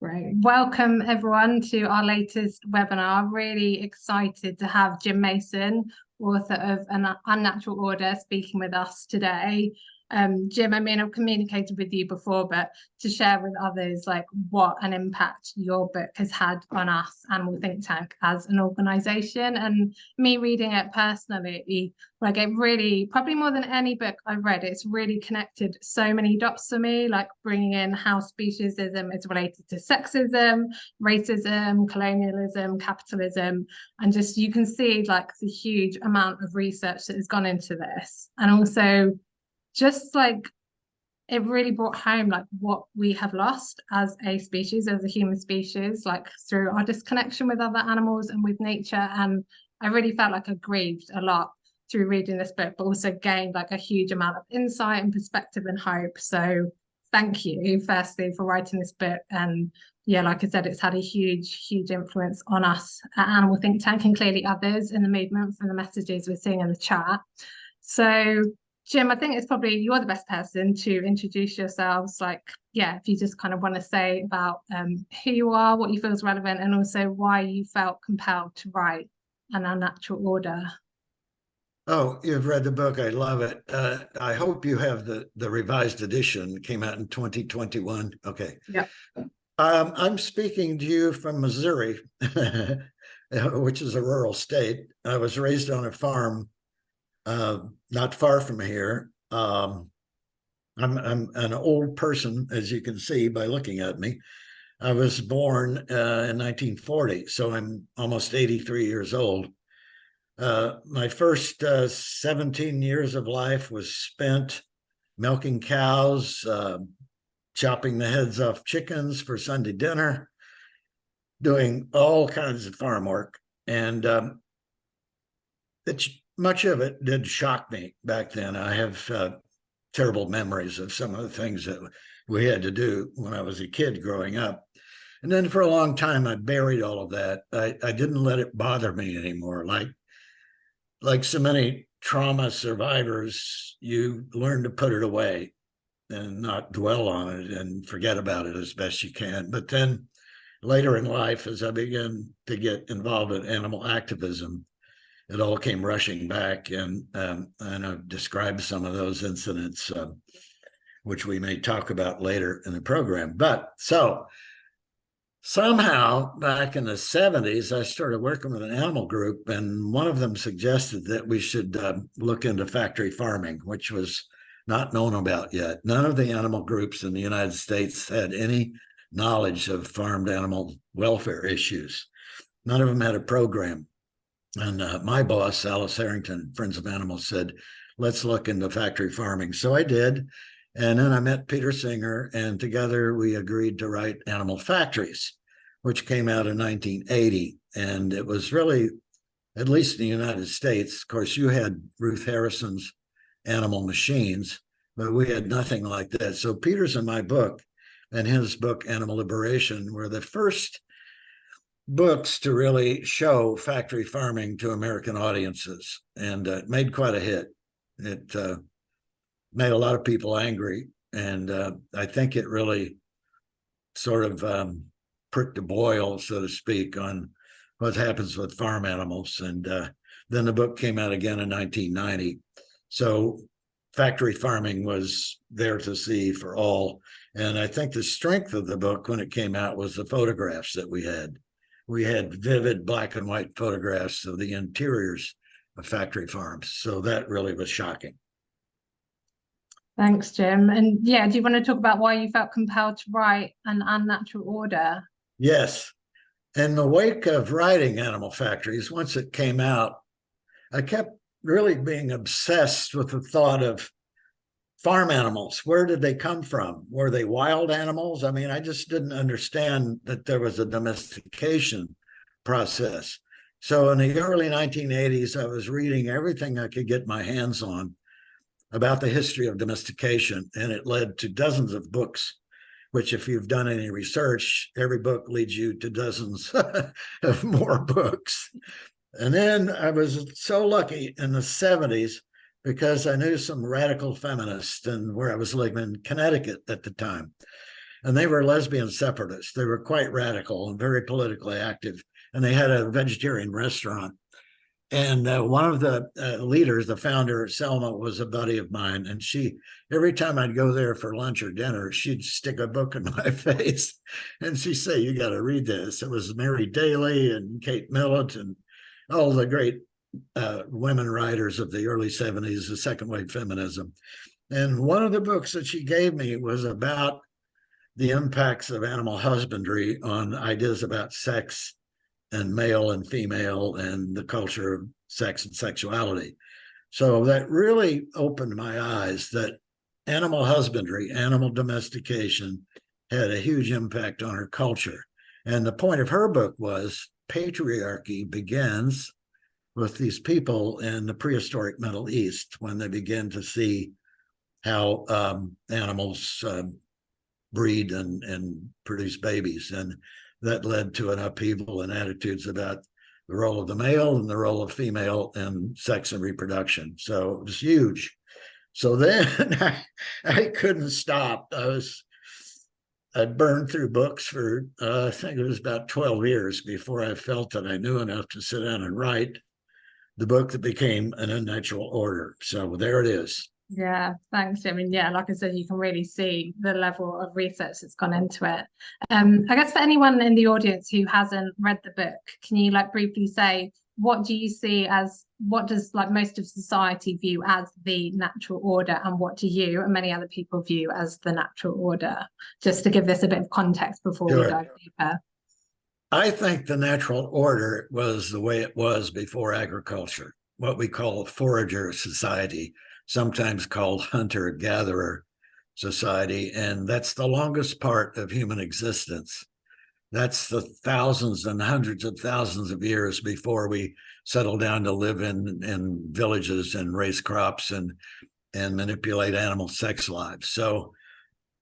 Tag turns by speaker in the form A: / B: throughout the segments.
A: Great. Welcome everyone to our latest webinar. Really excited to have Jim Mason, author of An Unnatural Order, speaking with us today. Jim, I've communicated with you before, but to share with others like what an impact your book has had on us, Animal Think Tank, as an organization, and me reading it personally, like it really, probably more than any book I've read, it's really connected so many dots for me, like bringing in how speciesism is related to sexism, racism, colonialism, capitalism, and just you can see like the huge amount of research that has gone into this, and also just like it really brought home like what we have lost as a species, as a human species, like through our disconnection with other animals and with nature. And I really felt like I grieved a lot through reading this book, but also gained like a huge amount of insight and perspective and hope. So thank you firstly for writing this book. And yeah, like I said, it's had a huge influence on us at Animal Think Tank, and clearly others in the movement from the messages we're seeing in the chat. So Jim, I think it's probably you're the best person to introduce yourselves. Like, yeah, if you just kind of want to say about who you are, what you feel is relevant, and also why you felt compelled to write An Unnatural Order.
B: Oh, you've read the book. I love it. I hope you have the revised edition. It came out in 2021. Okay.
A: Yeah.
B: I'm speaking to you from Missouri, which is a rural state. I was raised on a farm not far from here. I'm an old person, as you can see by looking at me. I was born in 1940, so I'm almost 83 years old. My first 17 years of life was spent milking cows, chopping the heads off chickens for Sunday dinner, doing all kinds of farm work. And much of it did shock me back then. I have terrible memories of some of the things that we had to do when I was a kid growing up. And then for a long time, I buried all of that. I didn't let it bother me anymore. Like so many trauma survivors, you learn to put it away and not dwell on it and forget about it as best you can. But then later in life, as I began to get involved in animal activism, it all came rushing back, and I've described some of those incidents, which we may talk about later in the program. But so somehow back in the 70s, I started working with an animal group, and one of them suggested that we should look into factory farming, which was not known about yet. None of the animal groups in the United States had any knowledge of farmed animal welfare issues. None of them had a program. And my boss, Alice Harrington, Friends of Animals, said, let's look into factory farming. So I did. And then I met Peter Singer, and together we agreed to write Animal Factories, which came out in 1980. And it was really, at least in the United States, of course, you had Ruth Harrison's Animal Machines, but we had nothing like that. So Peter's in my book and his book, Animal Liberation, were the first books to really show factory farming to American audiences, and it made quite a hit. It made a lot of people angry, and I think it really sort of pricked a boil, so to speak, on what happens with farm animals. And then the book came out again in 1990. So factory farming was there to see for all. And I think the strength of the book when it came out was the photographs that we had. We had vivid black and white photographs of the interiors of factory farms. So that really was shocking.
A: Thanks, Jim. And yeah, do you want to talk about why you felt compelled to write An Unnatural Order?
B: Yes. In the wake of writing Animal Factories, once it came out, I kept really being obsessed with the thought of farm animals. Where did they come from? Were they wild animals? I mean, I just didn't understand that there was a domestication process. So in the early 1980s, I was reading everything I could get my hands on about the history of domestication, and it led to dozens of books, which if you've done any research, every book leads you to dozens of more books. And then I was so lucky in the 70s because I knew some radical feminists, and where I was living in Connecticut at the time. and they were lesbian separatists. They were quite radical and very politically active, and they had a vegetarian restaurant. And one of the leaders, the founder, Selma, was a buddy of mine. And she, every time I'd go there for lunch or dinner, she'd stick a book in my face. And she'd say, "You got to read this." It was Mary Daly and Kate Millett and all the great women writers of the early 70s, the second wave feminism. And one of the books that she gave me was about the impacts of animal husbandry on ideas about sex and male and female and the culture of sex and sexuality. So that really opened my eyes that animal husbandry, animal domestication had a huge impact on our culture. And the point of her book was patriarchy begins with these people in the prehistoric Middle East when they begin to see how animals breed and produce babies. And that led to an upheaval in attitudes about the role of the male and the role of female in sex and reproduction. So it was huge. So then I couldn't stop. I'd burned through books for, I think it was about 12 years before I felt that I knew enough to sit down and write the book that became An Unnatural Order. So there it is.
A: Yeah, thanks, Jim. And yeah, like I said, you can really see the level of research that's gone into it. I guess for anyone in the audience who hasn't read the book, can you like briefly say, what do you see as, what does like most of society view as the natural order, and what do you and many other people view as the natural order? Just to give this a bit of context before we dive deeper.
B: I think the natural order was the way it was before agriculture, what we call a forager society, sometimes called hunter-gatherer society. And that's the longest part of human existence. That's the thousands and hundreds of thousands of years before we settle down to live in villages and raise crops and manipulate animal sex lives. So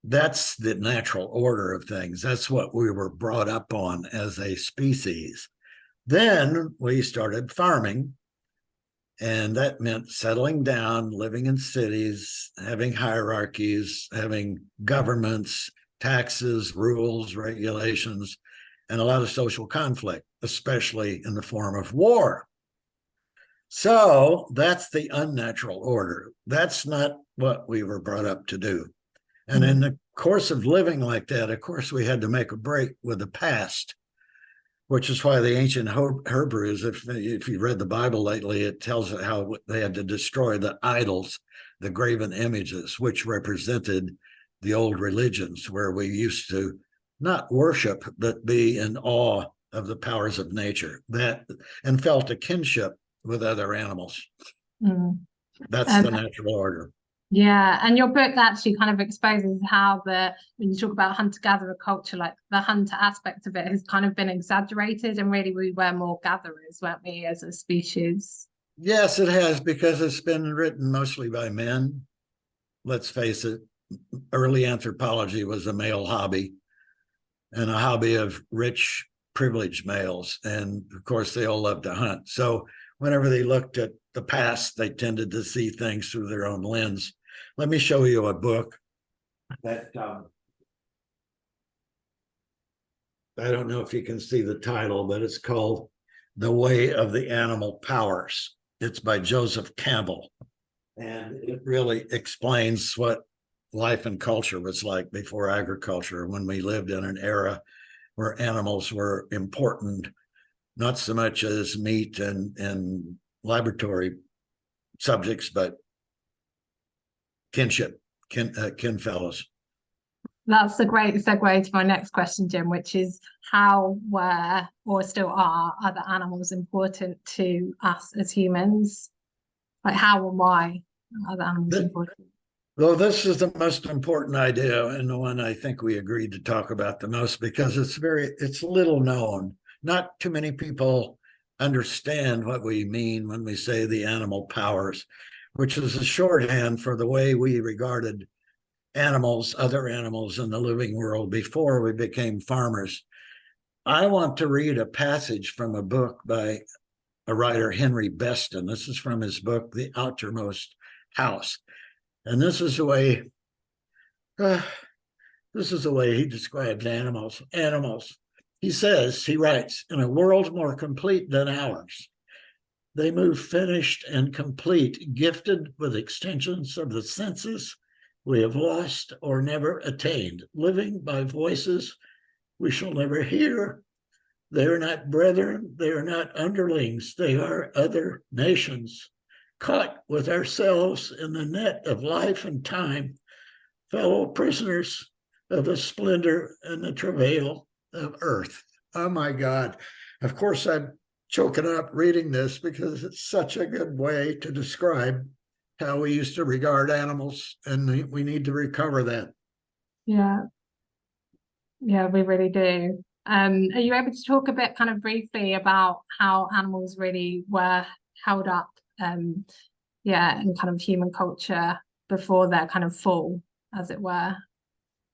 B: that's the natural order of things. That's what we were brought up on as a species. Then we started farming, and that meant settling down, living in cities, having hierarchies, having governments, taxes, rules, regulations, and a lot of social conflict, especially in the form of war. So that's the unnatural order. That's not what we were brought up to do. And in the course of living like that, of course, we had to make a break with the past, which is why the ancient Hebrews, if you read the Bible lately, it tells how they had to destroy the idols, the graven images, which represented the old religions where we used to not worship, but be in awe of the powers of nature and felt a kinship with other animals. That's the natural order.
A: Yeah, and your book actually kind of exposes how when you talk about hunter-gatherer culture, like the hunter aspect of it has kind of been exaggerated, and really we were more gatherers, weren't we, as a species?
B: Yes, it has, because it's been written mostly by men. Let's face it, early anthropology was a male hobby, and a hobby of rich, privileged males. And of course, they all loved to hunt. So whenever they looked at the past, they tended to see things through their own lens. Let me show you a book that I don't know if you can see the title, but it's called The Way of the Animal Powers. It's by Joseph Campbell. And it really explains what life and culture was like before agriculture, when we lived in an era where animals were important, not so much as meat and laboratory subjects, but kinship, kin fellows.
A: That's a great segue to my next question, Jim, which is how were or still are other animals important to us as humans? Like how and why are other animals important?
B: Well, this is the most important idea, and the one I think we agreed to talk about the most, because it's little known. Not too many people understand what we mean when we say the animal powers, which is a shorthand for the way we regarded animals, other animals in the living world before we became farmers. I want to read a passage from a book by a writer, Henry Beston. This is from his book, The Outermost House. And this is the way This is the way he describes animals. Animals. He says, he writes, in a world more complete than ours, they move finished and complete, gifted with extensions of the senses we have lost or never attained, living by voices we shall never hear. They are not brethren, they are not underlings, they are other nations, caught with ourselves in the net of life and time, fellow prisoners of the splendor and the travail of earth. Oh my God. Of course, I'm choking up reading this because it's such a good way to describe how we used to regard animals, and we need to recover that.
A: Yeah, yeah, we really do. Are you able to talk a bit kind of briefly about how animals really were held up, yeah, in kind of human culture before their kind of fall, as it were?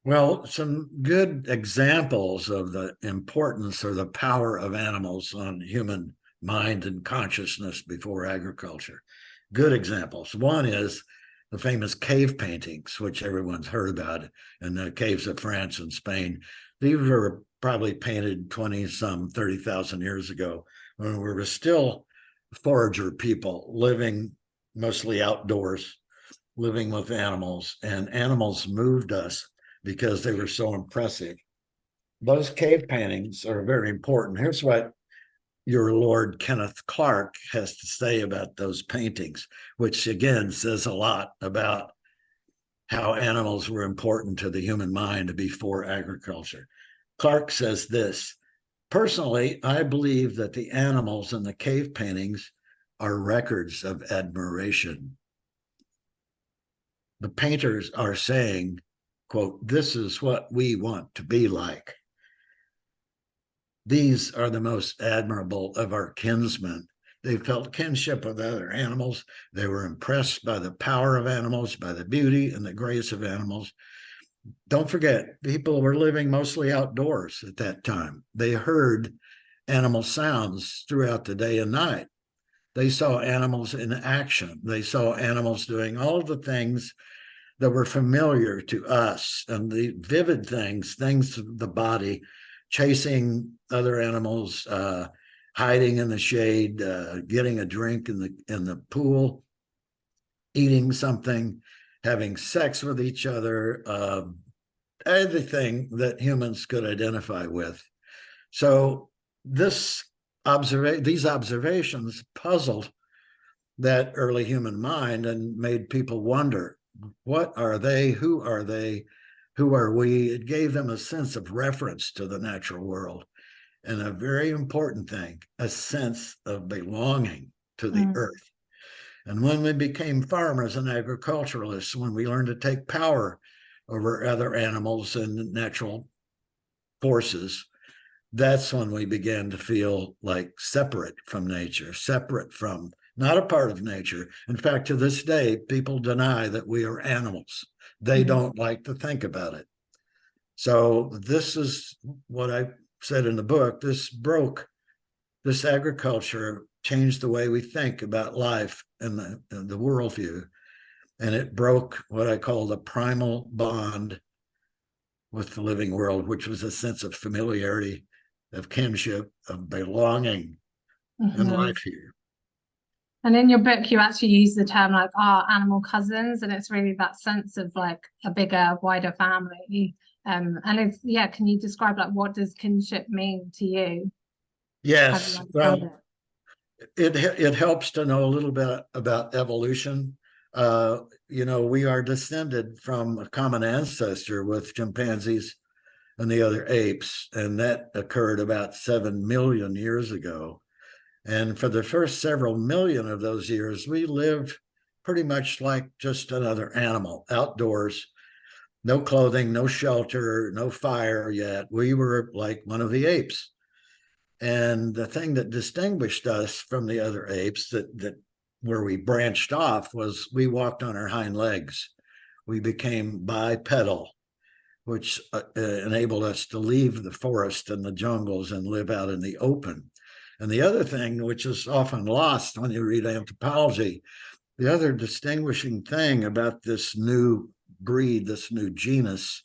B: Well, some good examples of the importance or the power of animals on human mind and consciousness before agriculture. Good examples. One is the famous cave paintings, which everyone's heard about in the caves of France and Spain. These were probably painted 20 some 30,000 years ago when we were still forager people living mostly outdoors, living with animals, and animals moved us because they were so impressive. Those cave paintings are very important. Here's what your Lord Kenneth Clark has to say about those paintings, which again says a lot about how animals were important to the human mind before agriculture. Clark says this: personally, I believe that the animals in the cave paintings are records of admiration. The painters are saying, quote, this is what we want to be like. These are the most admirable of our kinsmen. They felt kinship with other animals. They were impressed by the power of animals, by the beauty and the grace of animals. Don't forget, people were living mostly outdoors at that time. They heard animal sounds throughout the day and night. They saw animals in action. They saw animals doing all of the things that were familiar to us, and the vivid things of the body, chasing other animals, hiding in the shade, getting a drink in the pool, eating something, having sex with each other, everything that humans could identify with. So these observations puzzled that early human mind and made people wonder, what are they? Who are they? Who are we? It gave them a sense of reference to the natural world. And a very important thing, a sense of belonging to the earth. And when we became farmers and agriculturalists, when we learned to take power over other animals and natural forces, that's when we began to feel like separate from nature, separate from, not a part of nature. In fact, to this day, people deny that we are animals. They don't like to think about it. So this is what I said in the book. This agriculture changed the way we think about life and the worldview. And it broke what I call the primal bond with the living world, which was a sense of familiarity, of kinship, of belonging and life here.
A: And in your book, you actually use the term like our animal cousins, and it's really that sense of like a bigger, wider family. And it's, yeah, can you describe like what does kinship mean to you? How do you
B: Yes,
A: understand
B: well, it helps to know a little bit about evolution. We are descended from a common ancestor with chimpanzees and the other apes, and that occurred about 7 million years ago. And for the first several million of those years, we lived pretty much like just another animal, outdoors, no clothing, no shelter, no fire yet. We were like one of the apes. And the thing that distinguished us from the other apes, that where we branched off, was we walked on our hind legs. We became bipedal, which enabled us to leave the forest and the jungles and live out in the open. And the other thing, which is often lost when you read anthropology, the other distinguishing thing about this new breed, this new genus,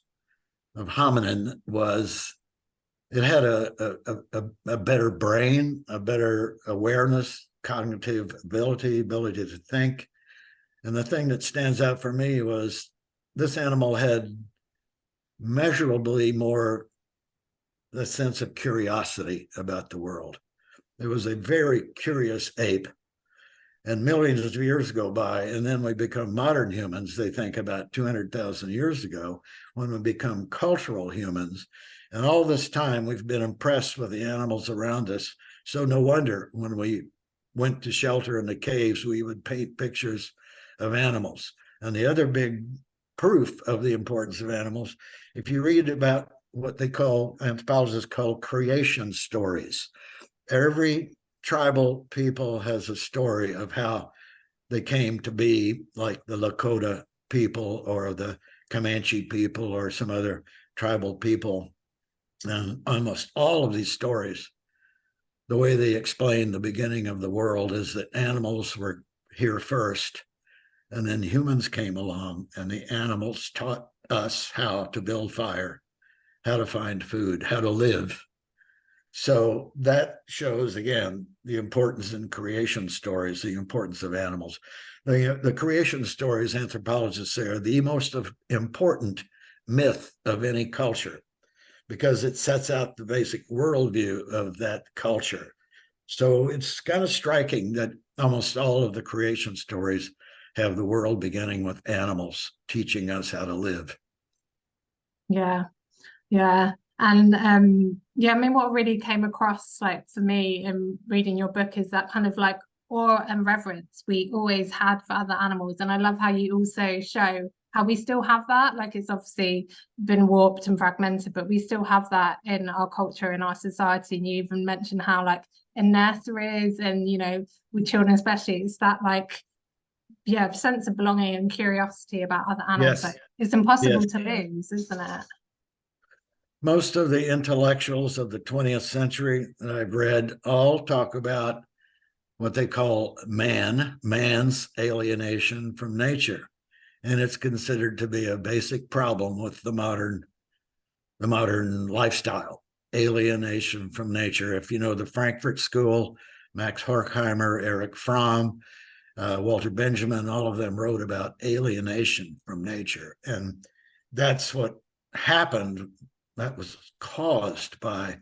B: of hominin was it had a better brain, a better awareness, cognitive ability to think. And the thing that stands out for me was this animal had measurably more the sense of curiosity about the world. It was a very curious ape. And millions of years go by, and then we become modern humans. They think about 200,000 years ago when we become cultural humans. And all this time, we've been impressed with the animals around us. So no wonder when we went to shelter in the caves, we would paint pictures of animals. And the other big proof of the importance of animals, if you read about what they call, anthropologists call creation stories, every tribal people has a story of how they came to be, like the Lakota people or the Comanche people or some other tribal people. And almost all of these stories, the way they explain the beginning of the world is that animals were here first, and then humans came along, and the animals taught us how to build fire, how to find food, how to live. So that shows, again, the importance in creation stories, the importance of animals. The creation stories, anthropologists say, are the most important myth of any culture because it sets out the basic worldview of that culture. So it's kind of striking that almost all of the creation stories have the world beginning with animals teaching us how to live.
A: Yeah. Yeah. And yeah, I mean, what really came across like for me in reading your book is that kind of like awe and reverence we always had for other animals. And I love how you also show how we still have that. Like it's obviously been warped and fragmented, but we still have that in our culture, in our society. And you even mentioned how like in nurseries and, you know, with children especially, it's that like, yeah, sense of belonging and curiosity about other animals.
B: Yes,
A: Like it's impossible
B: yes.
A: to lose, isn't it?
B: Most of the intellectuals of the 20th century that I've read all talk about what they call man's alienation from nature. And it's considered to be a basic problem with the modern lifestyle, alienation from nature. If you know the Frankfurt School, Max Horkheimer, Erich Fromm, Walter Benjamin, all of them wrote about alienation from nature. And that's what happened. That was caused by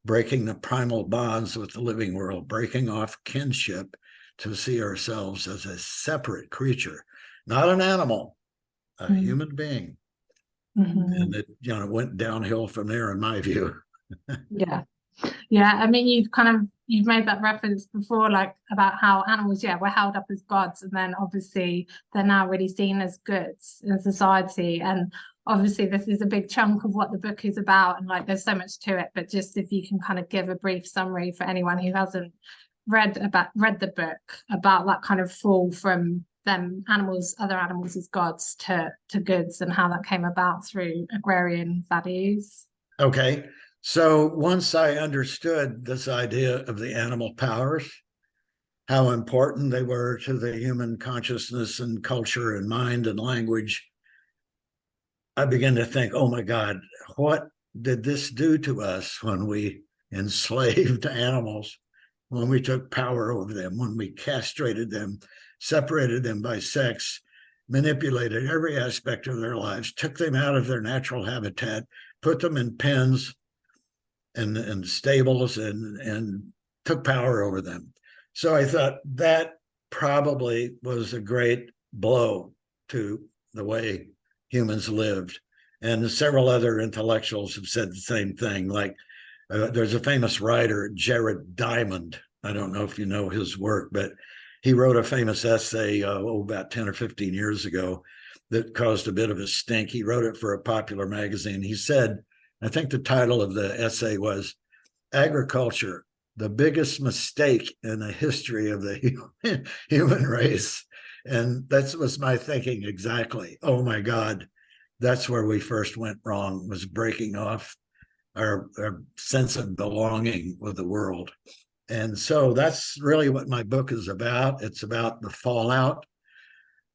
B: breaking the primal bonds with the living world, breaking off kinship to see ourselves as a separate creature, not an animal, a human being. And it, you know, went downhill from there, in my view.
A: Yeah. Yeah. I mean, you've made that reference before, like about how animals, yeah, were held up as gods, and then obviously they're now really seen as goods in society. And obviously this is a big chunk of what the book is about, and like there's so much to it. But just if you can kind of give a brief summary for anyone who hasn't read the book about that kind of fall from them other animals as gods to goods, and how that came about through agrarian values.
B: Okay. So once I understood this idea of the animal powers, how important they were to the human consciousness and culture and mind and language, I began to think, oh my God, what did this do to us when we enslaved animals, when we took power over them, when we castrated them, separated them by sex, manipulated every aspect of their lives, took them out of their natural habitat, put them in pens and stables and took power over them. So I thought that probably was a great blow to the way humans lived. And several other intellectuals have said the same thing. Like there's a famous writer, Jared Diamond. I don't know if you know his work, but he wrote a famous essay about 10 or 15 years ago that caused a bit of a stink. He wrote it for a popular magazine. He said, I think the title of the essay was Agriculture, the biggest mistake in the history of the human race. And that was my thinking exactly. Oh my God, that's where we first went wrong, was breaking off our sense of belonging with the world. And so that's really what my book is about. It's about the fallout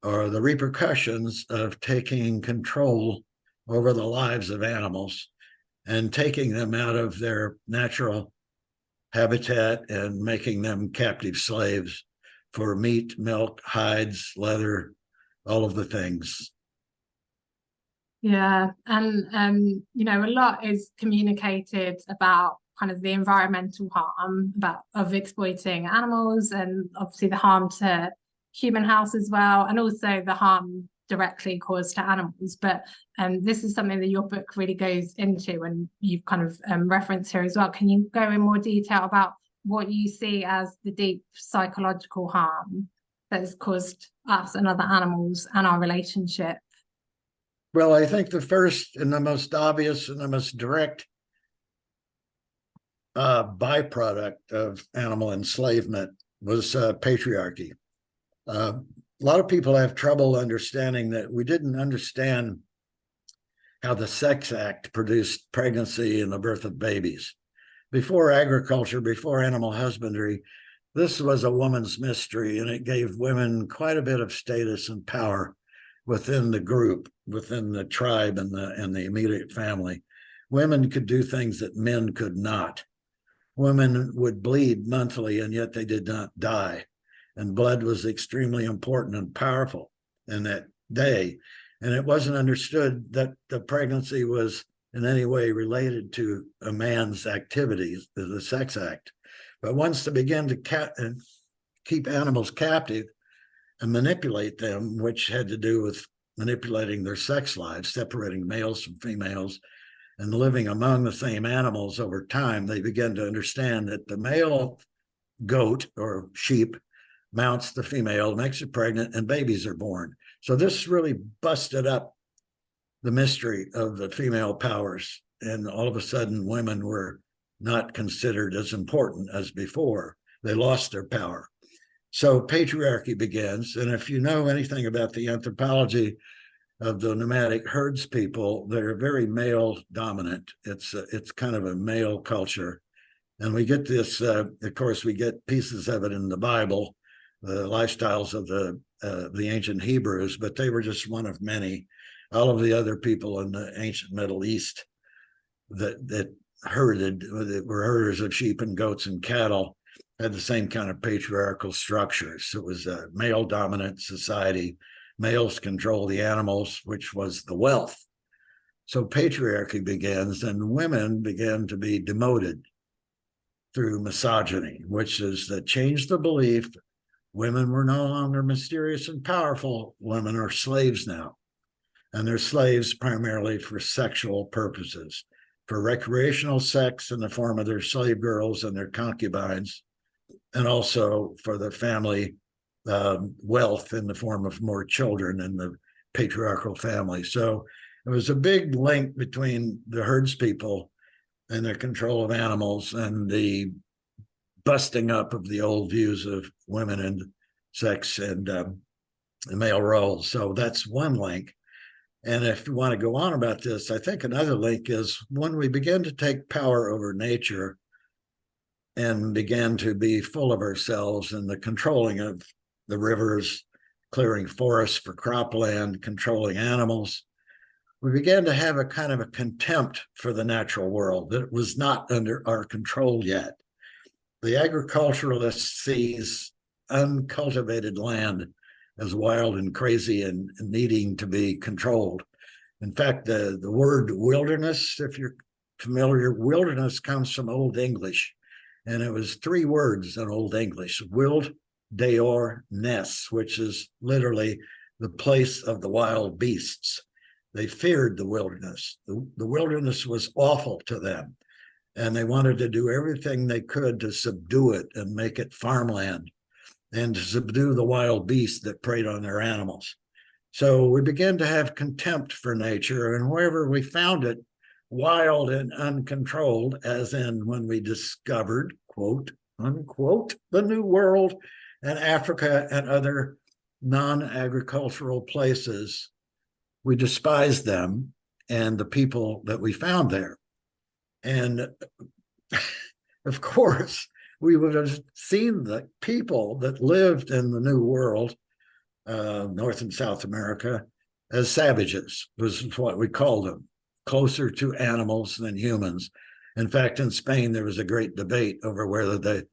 B: or the repercussions of taking control over the lives of animals and taking them out of their natural habitat and making them captive slaves for meat, milk, hides, leather, all of the things.
A: Yeah, and a lot is communicated about kind of the environmental harm of exploiting animals, and obviously the harm to human health as well, and also the harm directly caused to animals. But this is something that your book really goes into, and you've kind of referenced here as well. Can you go in more detail about what you see as the deep psychological harm that has caused us and other animals and our relationship?
B: Well, I think the first and the most obvious and the most direct byproduct of animal enslavement was patriarchy. A lot of people have trouble understanding that we didn't understand how the sex act produced pregnancy and the birth of babies. Before agriculture, before animal husbandry, this was a woman's mystery, and it gave women quite a bit of status and power within the group, within the tribe and the immediate family. Women could do things that men could not. Women would bleed monthly, and yet they did not die. And blood was extremely important and powerful in that day. And it wasn't understood that the pregnancy was in any way related to a man's activities, the sex act. But once they began to keep animals captive and manipulate them, which had to do with manipulating their sex lives, separating males from females, and living among the same animals over time, they began to understand that the male goat or sheep mounts the female, makes her pregnant, and babies are born. So this really busted up the mystery of the female powers. And all of a sudden, women were not considered as important as before. They lost their power. So patriarchy begins. And if you know anything about the anthropology of the nomadic herds people, they're very male dominant. It's kind of a male culture. And we get this, of course, we get pieces of it in the Bible, the lifestyles of the ancient Hebrews, but they were just one of many. All of the other people in the ancient Middle East that herded, that were herders of sheep and goats and cattle, had the same kind of patriarchal structures. It was a male dominant society. Males control the animals, which was the wealth. So patriarchy begins, and women began to be demoted through misogyny, which is that changed the belief women were no longer mysterious and powerful. Women are slaves now. And they're slaves primarily for sexual purposes, for recreational sex in the form of their slave girls and their concubines, and also for the family wealth in the form of more children in the patriarchal family. So it was a big link between the herds people and their control of animals and the busting up of the old views of women and sex and male roles. So that's one link. And if you want to go on about this, I think another link is when we begin to take power over nature and began to be full of ourselves in the controlling of the rivers, clearing forests for cropland, controlling animals, we began to have a kind of a contempt for the natural world that was not under our control yet. The agriculturalist sees uncultivated land as wild and crazy and needing to be controlled. In fact, the word wilderness, if you're familiar, wilderness comes from Old English, and it was 3 words in Old English: wild, deor, ness, which is literally the place of the wild beasts. They feared the wilderness. The wilderness was awful to them, and they wanted to do everything they could to subdue it and make it farmland, and to subdue the wild beasts that preyed on their animals. So we began to have contempt for nature, and wherever we found it wild and uncontrolled, as in when we discovered, quote, unquote, the New World and Africa and other non-agricultural places, we despised them and the people that we found there. And of course, we would have seen the people that lived in the New World, North and South America, as savages, was what we called them, closer to animals than humans. In fact, in Spain, there was a great debate over whether the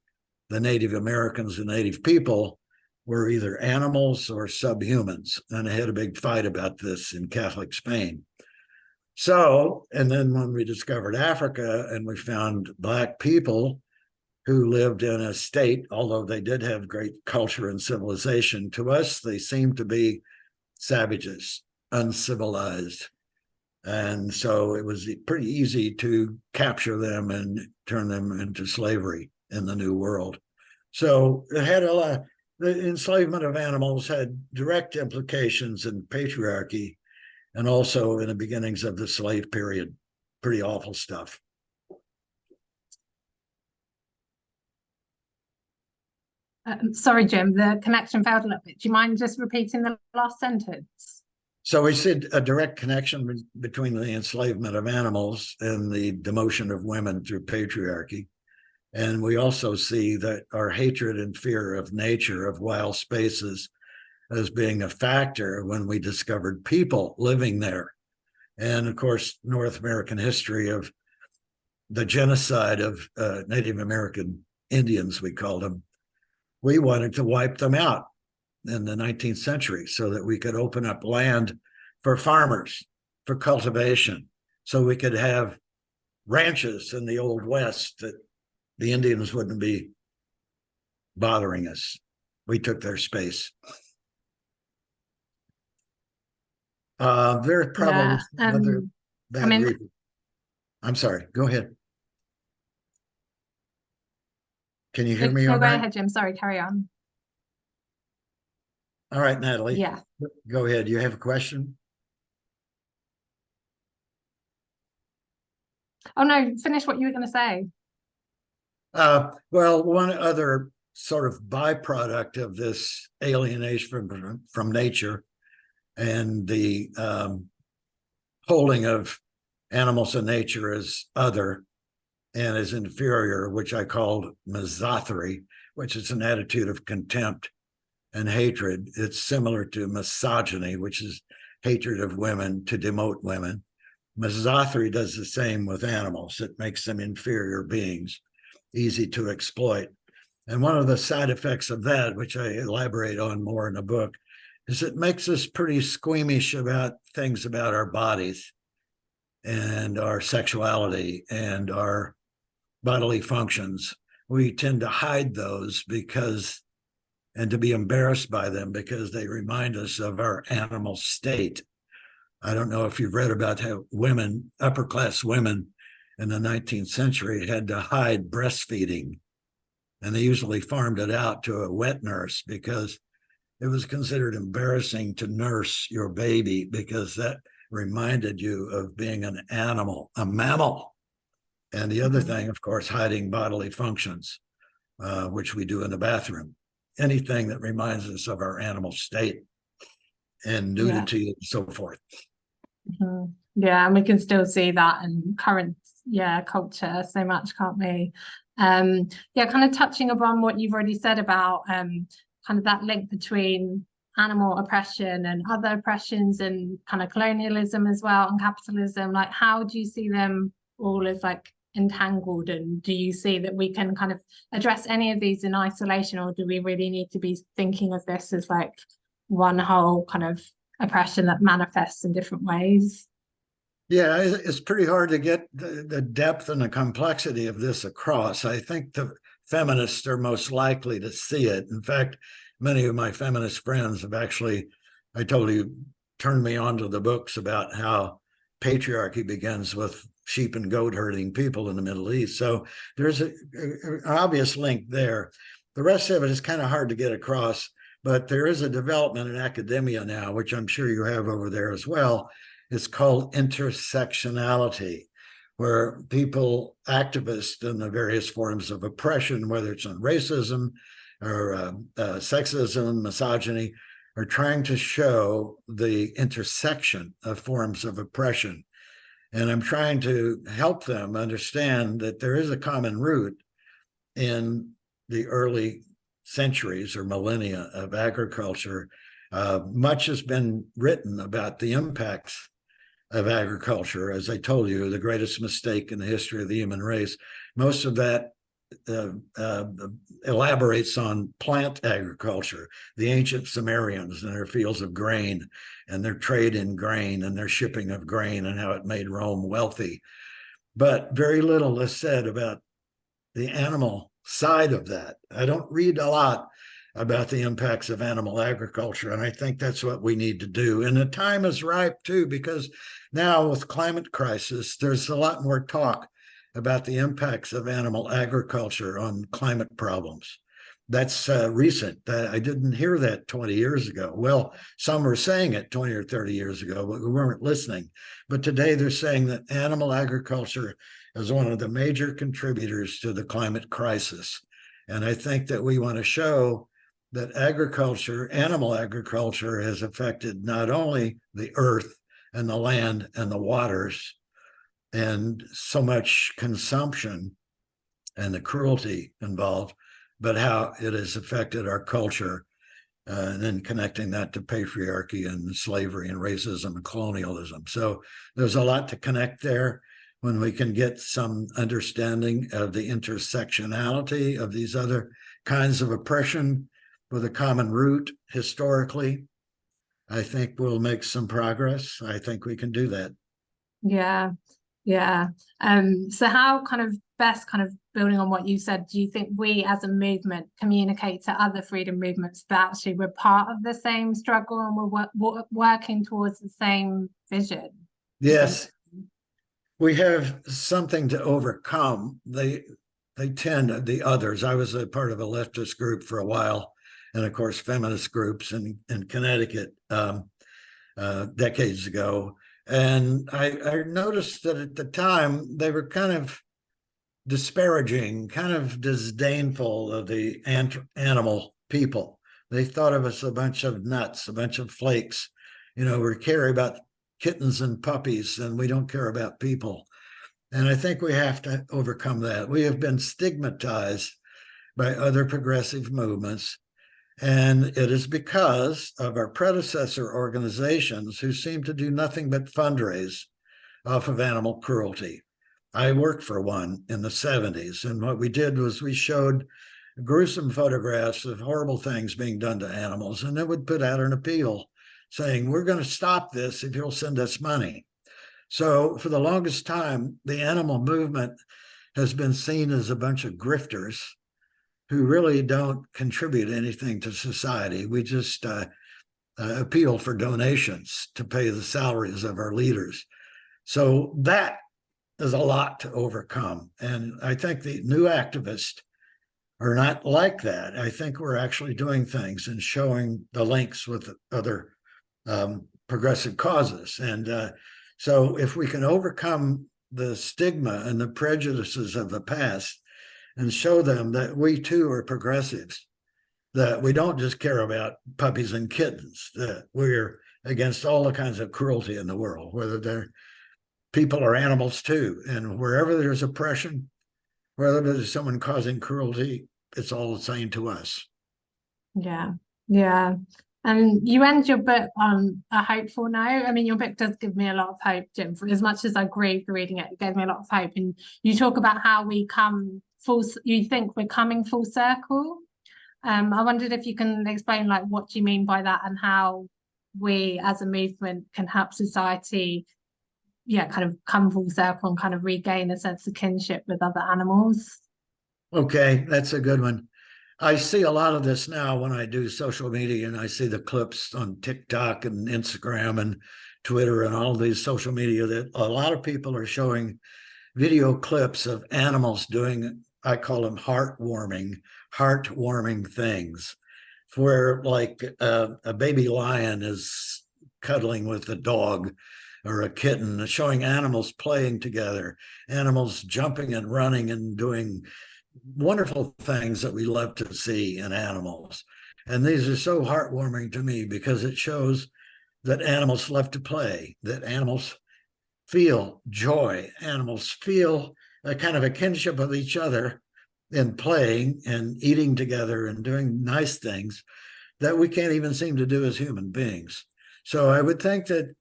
B: Native Americans and Native people were either animals or subhumans. And they had a big fight about this in Catholic Spain. So, and then when we discovered Africa and we found Black people who lived in a state, although they did have great culture and civilization, to us, they seemed to be savages, uncivilized. And so it was pretty easy to capture them and turn them into slavery in the New World. So it had a lot, the enslavement of animals had direct implications in patriarchy and also in the beginnings of the slave period. Pretty awful stuff.
A: Sorry, Jim, the connection failed a little bit. Do you mind just repeating the last sentence?
B: So we see a direct connection between the enslavement of animals and the demotion of women through patriarchy. And we also see that our hatred and fear of nature, of wild spaces, as being a factor when we discovered people living there. And of course, North American history of the genocide of Native American Indians, we called them. We wanted to wipe them out in the 19th century so that we could open up land for farmers, for cultivation, so we could have ranches in the Old West that the Indians wouldn't be bothering us. We took their space. There are probably other bad reasons. I'm sorry, go ahead. Can you hear me?
A: No, go ahead, Jim. Sorry, carry on.
B: All right, Natalie.
A: Yeah.
B: Go ahead. You have a question?
A: Oh, no, finish what you were going to say.
B: Well, one other sort of byproduct of this alienation from nature and the holding of animals in nature as other and as inferior, which I called misothory, which is an attitude of contempt and hatred. It's similar to misogyny, which is hatred of women, to demote women. Misothory does the same with animals. It makes them inferior beings, easy to exploit. And one of the side effects of that, which I elaborate on more in the book, is it makes us pretty squeamish about things about our bodies and our sexuality and our bodily functions. We tend to hide those and to be embarrassed by them because they remind us of our animal state. I don't know if you've read about how women, upper class women in the 19th century, had to hide breastfeeding. And they usually farmed it out to a wet nurse because it was considered embarrassing to nurse your baby because that reminded you of being an animal, a mammal. And the other thing, of course, hiding bodily functions, which we do in the bathroom. Anything that reminds us of our animal state and nudity and so forth.
A: Mm-hmm. Yeah, and we can still see that in current culture so much, can't we? Kind of touching upon what you've already said about kind of that link between animal oppression and other oppressions and kind of colonialism as well and capitalism. Like, how do you see them all as like entangled, and do you see that we can kind of address any of these in isolation, or do we really need to be thinking of this as like one whole kind of oppression that manifests in different ways?
B: Yeah, it's pretty hard to get the depth and the complexity of this across. I think the feminists are most likely to see it. In fact, many of my feminist friends have actually, I told you, turned me on to the books about how patriarchy begins with sheep and goat herding people in the Middle East. So there's an obvious link there. The rest of it is kind of hard to get across, but there is a development in academia now, which I'm sure you have over there as well. It's called intersectionality, where people, activists in the various forms of oppression, whether it's on racism or sexism, misogyny, are trying to show the intersection of forms of oppression. And I'm trying to help them understand that there is a common root in the early centuries or millennia of agriculture Much has been written about the impacts of agriculture. As I told you, the greatest mistake in the history of the human race. Most of that uh, uh, elaborates on plant agriculture, the ancient Sumerians and their fields of grain and their trade in grain and their shipping of grain and how it made Rome wealthy. But very little is said about the animal side of that. I don't read a lot about the impacts of animal agriculture, and I think that's what we need to do. And the time is ripe too, because now with climate crisis, there's a lot more talk about the impacts of animal agriculture on climate problems. That's recent. I didn't hear that 20 years ago. Well, some were saying it 20 or 30 years ago, but we weren't listening. But today they're saying that animal agriculture is one of the major contributors to the climate crisis. And I think that we want to show that agriculture, animal agriculture, has affected not only the earth and the land and the waters and so much consumption and the cruelty involved, but how it has affected our culture, and then connecting that to patriarchy and slavery and racism and colonialism. So there's a lot to connect there. When we can get some understanding of the intersectionality of these other kinds of oppression with a common root historically, I think we'll make some progress. I think we can do that.
A: Yeah, yeah. So how kind of best kind of building on what you said, do you think we as a movement communicate to other freedom movements that actually we're part of the same struggle and we're working towards the same vision?
B: Yes, we have something to overcome. They tend, the others. I was a part of a leftist group for a while, and of course feminist groups in Connecticut decades ago. And I noticed that at the time they were kind of disparaging, kind of disdainful of the animal people. They thought of us a bunch of nuts, a bunch of flakes. You know, we care about kittens and puppies and we don't care about people. And I think we have to overcome that. We have been stigmatized by other progressive movements. And it is because of our predecessor organizations who seem to do nothing but fundraise off of animal cruelty. I worked for one in the 70s, and what we did was we showed gruesome photographs of horrible things being done to animals, and then would put out an appeal saying, we're going to stop this if you'll send us money. So for the longest time, the animal movement has been seen as a bunch of grifters who really don't contribute anything to society. We just appeal for donations to pay the salaries of our leaders. So that is a lot to overcome. And I think the new activists are not like that. I think we're actually doing things and showing the links with other progressive causes. And so if we can overcome the stigma and the prejudices of the past and show them that we too are progressives, that we don't just care about puppies and kittens, that we're against all the kinds of cruelty in the world, whether they're people or animals too. And wherever there's oppression, whether there's someone causing cruelty, it's all the same to us.
A: Yeah, yeah. And you end your book on a hopeful note. I mean, your book does give me a lot of hope, Jim. For as much as I grieve for reading it, it gave me a lot of hope. And you talk about how we come you think we're coming full circle. I wondered if you can explain, like, what do you mean by that and how we as a movement can help society, yeah, kind of come full circle and kind of regain a sense of kinship with other animals.
B: Okay, that's a good one. I see a lot of this now when I do social media, and I see the clips on TikTok and Instagram and Twitter and all these social media that a lot of people are showing video clips of animals doing, I call them heartwarming things, where like a baby lion is cuddling with a dog or a kitten, showing animals playing together, animals jumping and running and doing wonderful things that we love to see in animals. And these are so heartwarming to me because it shows that animals love to play, that animals feel joy, animals feel a kind of a kinship with each other in playing and eating together and doing nice things. that we can't even seem to do as human beings. So I would think that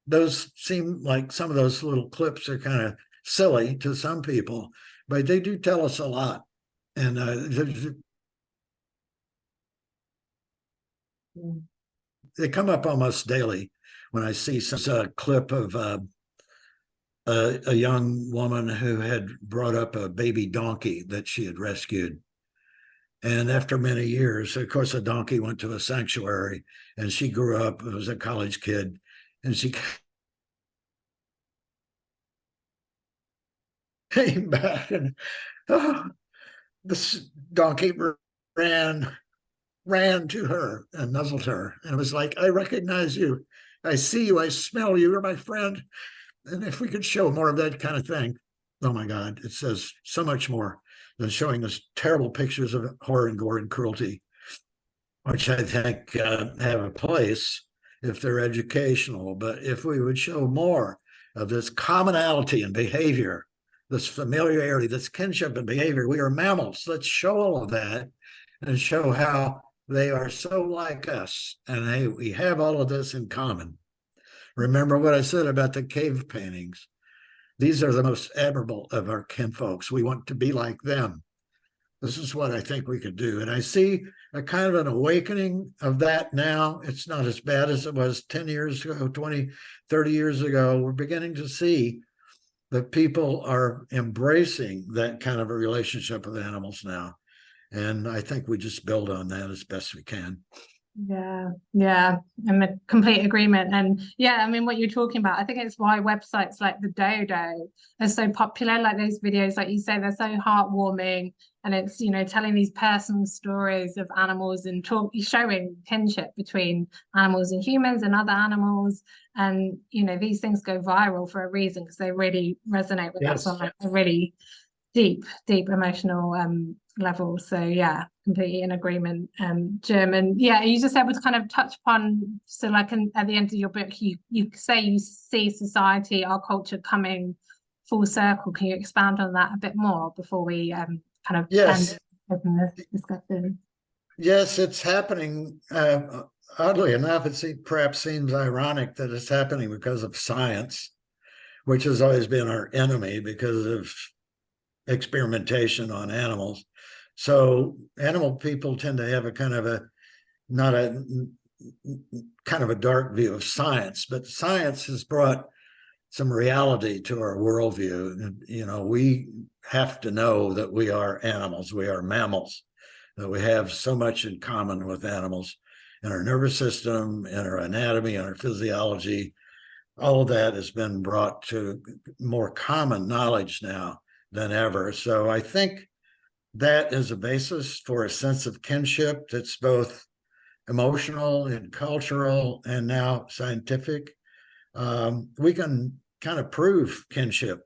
B: those seem like some of those little clips are kind of silly to some people, but they do tell us a lot. And they come up almost daily when I see some clip of a young woman who had brought up a baby donkey that she had rescued. And after many years, of course, the donkey went to a sanctuary and she grew up, was a college kid, and she came back and this donkey ran ran to her and nuzzled her and was like, I recognize you. I see you. I smell you. You're my friend. And if we could show more of that kind of thing, oh my God, it says so much more than showing us terrible pictures of horror and gore and cruelty, which I think have a place if they're educational. But if we would show more of this commonality in behavior, this familiarity, this kinship in behavior, we are mammals. Let's show all of that and show how they are so like us. And hey, we have all of this in common. Remember what I said about the cave paintings. These are the most admirable of our kinfolks. We want to be like them. This is what I think we could do. And I see a kind of an awakening of that now. It's not as bad as it was 10 years ago, 20, 30 years ago. We're beginning to see that people are embracing that kind of a relationship with animals now. And I think we just build on that as best we can.
A: Yeah, I'm in complete agreement. And yeah, I mean, what you're talking about, I think it's why websites like the Dodo are so popular. Like those videos, like you say, they're so heartwarming, and it's, you know, telling these personal stories of animals and showing kinship between animals and humans and other animals. And you know, these things go viral for a reason, because they really resonate with us on like a really deep emotional level. So yeah, completely in agreement, Jim. And yeah, you just able to kind of touch upon, so like at the end of your book, you say you see society, our culture coming full circle. Can you expand on that a bit more before we kind of
B: Yes.
A: open this discussion?
B: Yes, it's happening. Oddly enough, perhaps seems ironic that it's happening because of science, which has always been our enemy because of experimentation on animals. So animal people tend to have a kind of a, not a kind of a dark view of science, but science has brought some reality to our worldview. You know, we have to know that we are animals, we are mammals, that we have so much in common with animals in our nervous system, in our anatomy, in our physiology. All of that has been brought to more common knowledge now than ever. So I think that is a basis for a sense of kinship that's both emotional and cultural and now scientific. We can kind of prove kinship.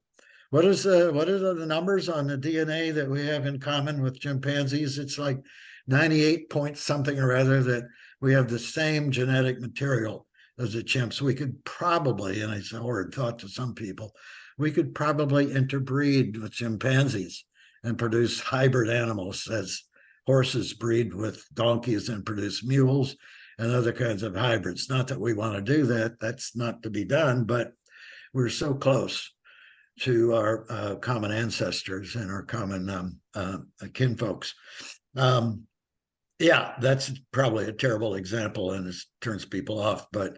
B: What are the numbers on the DNA that we have in common with chimpanzees? It's like 98 point something or other that we have the same genetic material as the chimps. We could probably, and it's a horrid thought to some people, we could probably interbreed with chimpanzees and produce hybrid animals, as horses breed with donkeys and produce mules and other kinds of hybrids. Not that we want to do that, that's not to be done, but we're so close to our common ancestors and our common kinfolks. Yeah, that's probably a terrible example and it turns people off, but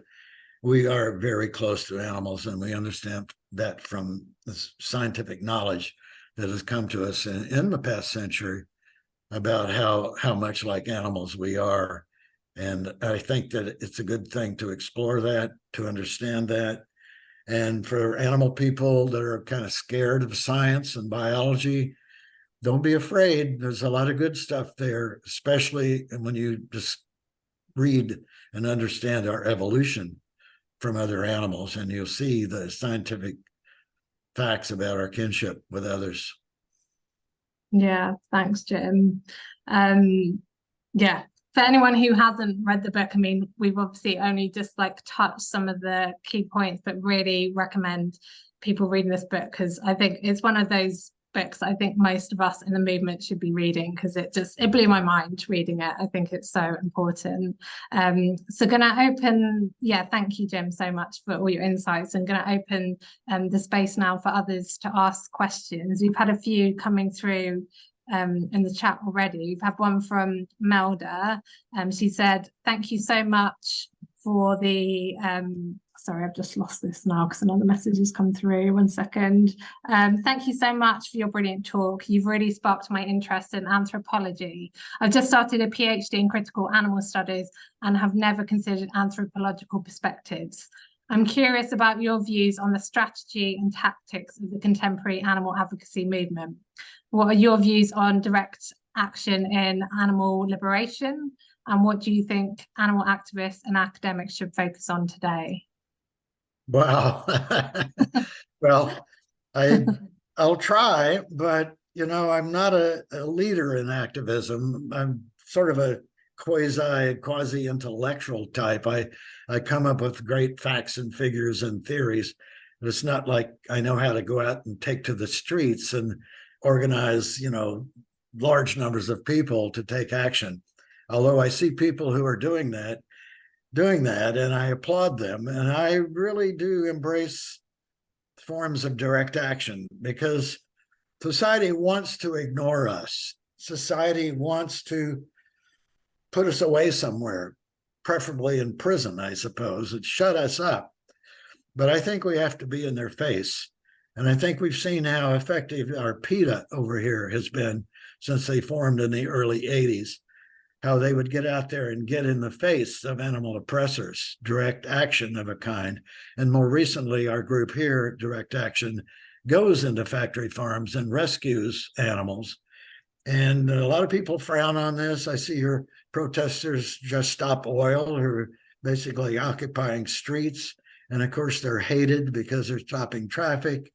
B: we are very close to animals, and we understand that from the scientific knowledge that has come to us in the past century about how much like animals we are. And I think that it's a good thing to explore that, to understand that. And for animal people that are kind of scared of science and biology, don't be afraid. There's a lot of good stuff there, especially when you just read and understand our evolution from other animals, and you'll see the scientific facts about our kinship with others.
A: Yeah, thanks, Jim. Yeah, for anyone who hasn't read the book, I mean, we've obviously only just like touched some of the key points, but really recommend people reading this book, because I think it's one of those books I think most of us in the movement should be reading, because it blew my mind reading it. I think it's so important. So gonna open, yeah, thank you, Jim, so much for all your insights. I'm gonna open the space now for others to ask questions. We've had a few coming through in the chat already. We've had one from Melda. She said, thank you so much for the sorry, I've just lost this now because another message has come through. 1 second. Thank you so much for your brilliant talk. You've really sparked my interest in anthropology. I've just started a PhD in critical animal studies and have never considered anthropological perspectives. I'm curious about your views on the strategy and tactics of the contemporary animal advocacy movement. What are your views on direct action in animal liberation? And what do you think animal activists and academics should focus on today?
B: Wow. Well, I'll try, but I'm not a leader in activism. I'm sort of a quasi intellectual type. I come up with great facts and figures and theories. But it's not like I know how to go out and take to the streets and organize, large numbers of people to take action. Although I see people who are doing that, and I applaud them. And I really do embrace forms of direct action, because society wants to ignore us. Society wants to put us away somewhere, preferably in prison, I suppose, and shut us up. But I think we have to be in their face. And I think we've seen how effective our PETA over here has been since they formed in the early 80s, how they would get out there and get in the face of animal oppressors, direct action of a kind. And more recently, our group here, Direct Action, goes into factory farms and rescues animals. And a lot of people frown on this. I see your protesters Just Stop Oil, who are basically occupying streets. And of course, they're hated because they're stopping traffic.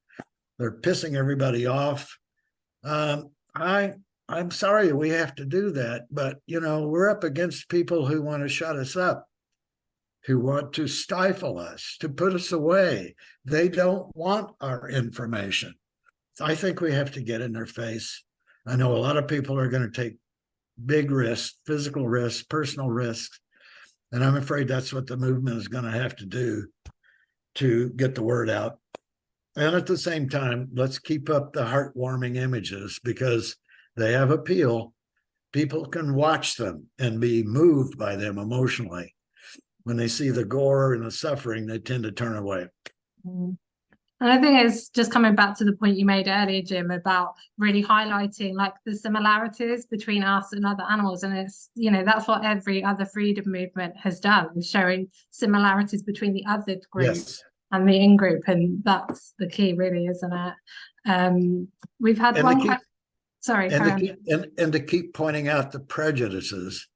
B: They're pissing everybody off. I'm sorry we have to do that, but we're up against people who want to shut us up, who want to stifle us, to put us away. They don't want our information. I think we have to get in their face. I know a lot of people are going to take big risks, physical risks, personal risks, and I'm afraid that's what the movement is going to have to do to get the word out. And at the same time, let's keep up the heartwarming images, because they have appeal. People can watch them and be moved by them emotionally. When they see the gore and the suffering, they tend to turn away.
A: And I think it's just coming back to the point you made earlier, Jim, about really highlighting like the similarities between us and other animals. And it's, that's what every other freedom movement has done, showing similarities between the othered group and the in-group. And that's the key, really, isn't it? We've had one question. Sorry,
B: and to keep pointing out the prejudices.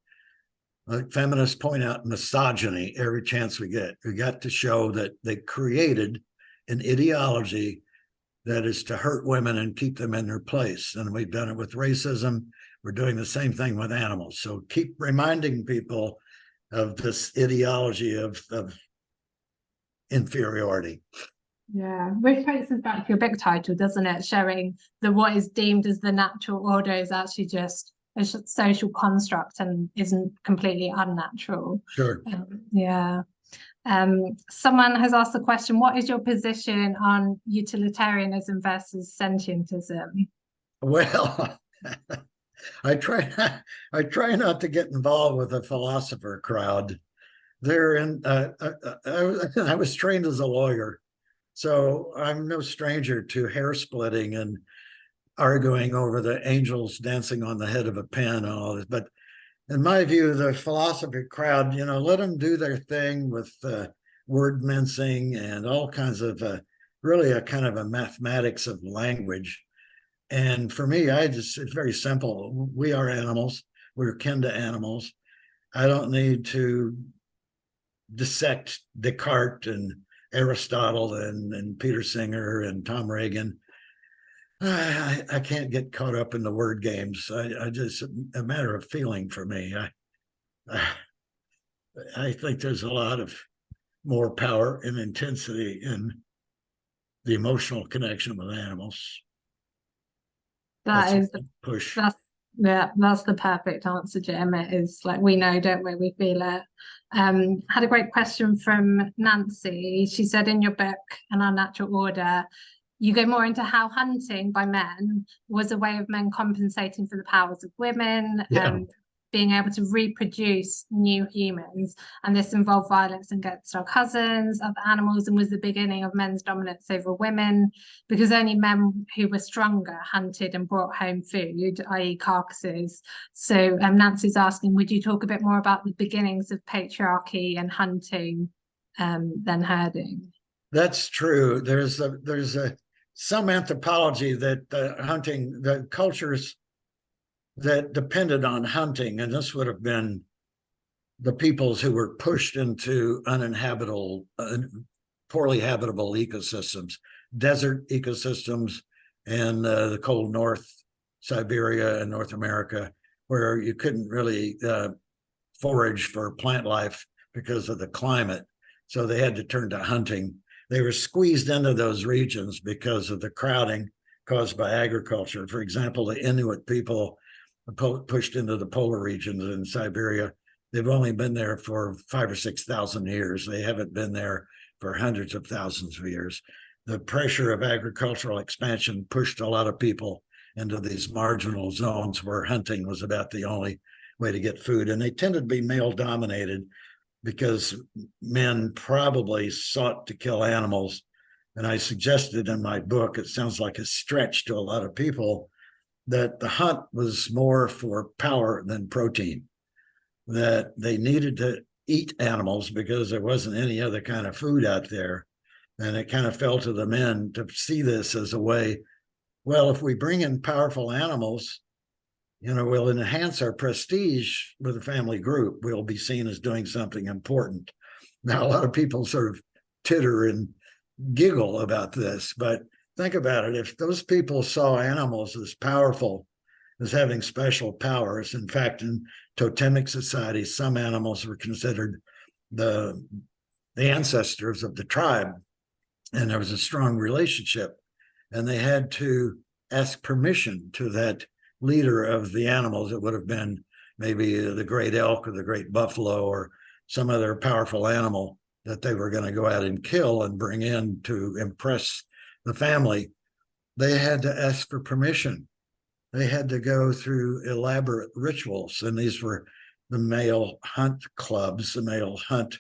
B: Like feminists point out misogyny every chance we get. We got to show that they created an ideology that is to hurt women and keep them in their place. And we've done it with racism. We're doing the same thing with animals. So keep reminding people of this ideology of inferiority.
A: Yeah, which takes us back to your book title, doesn't it? Showing that what is deemed as the natural order is actually just a social construct and isn't completely unnatural.
B: Sure.
A: Yeah. Someone has asked the question, what is your position on utilitarianism versus sentientism?
B: Well, I try not to get involved with the philosopher crowd. They're in. I was trained as a lawyer, so I'm no stranger to hair splitting and arguing over the angels dancing on the head of a pen and all this. But in my view, the philosophy crowd, let them do their thing with word mincing and all kinds of really a kind of a mathematics of language. And for me, it's very simple. We are animals. We're kin to animals. I don't need to dissect Descartes and Aristotle and Peter Singer and Tom Reagan. I can't get caught up in the word games. I just a matter of feeling for me. I think there's a lot of more power and intensity in the emotional connection with animals.
A: That is the
B: push.
A: that's yeah, that's the perfect answer, Jim. It is like we know, don't we? We feel it. Had a great question from Nancy. She said in your book, An Unnatural Order, you go more into how hunting by men was a way of men compensating for the powers of women,
B: Yeah.
A: being able to reproduce new humans. And this involved violence against our cousins, other animals, and was the beginning of men's dominance over women, because only men who were stronger hunted and brought home food, i.e., carcasses. So Nancy's asking, would you talk a bit more about the beginnings of patriarchy and hunting than herding?
B: That's true. There's some anthropology that hunting, the cultures that depended on hunting, and this would have been the peoples who were pushed into uninhabitable, poorly habitable ecosystems, desert ecosystems, and the cold North, Siberia and North America, where you couldn't really forage for plant life because of the climate. So they had to turn to hunting. They were squeezed into those regions because of the crowding caused by agriculture. For example, the Inuit people pushed into the polar regions in Siberia. They've only been there for 5,000 or 6,000 years. They haven't been there for hundreds of thousands of years. The pressure of agricultural expansion pushed a lot of people into these marginal zones where hunting was about the only way to get food. And they tended to be male dominated because men probably sought to kill animals. And I suggested in my book, it sounds like a stretch to a lot of people, that the hunt was more for power than protein, that they needed to eat animals because there wasn't any other kind of food out there. And it kind of fell to the men to see this as a way, well, if we bring in powerful animals, we'll enhance our prestige with the family group. We'll be seen as doing something important. Now, a lot of people sort of titter and giggle about this, but think about it. If those people saw animals as powerful, as having special powers, in fact, in totemic societies, some animals were considered the ancestors of the tribe, and there was a strong relationship, and they had to ask permission to that leader of the animals. It would have been maybe the great elk or the great buffalo or some other powerful animal that they were going to go out and kill and bring in to impress the family. They had to ask for permission. They had to go through elaborate rituals, and these were the male hunt clubs, the male hunt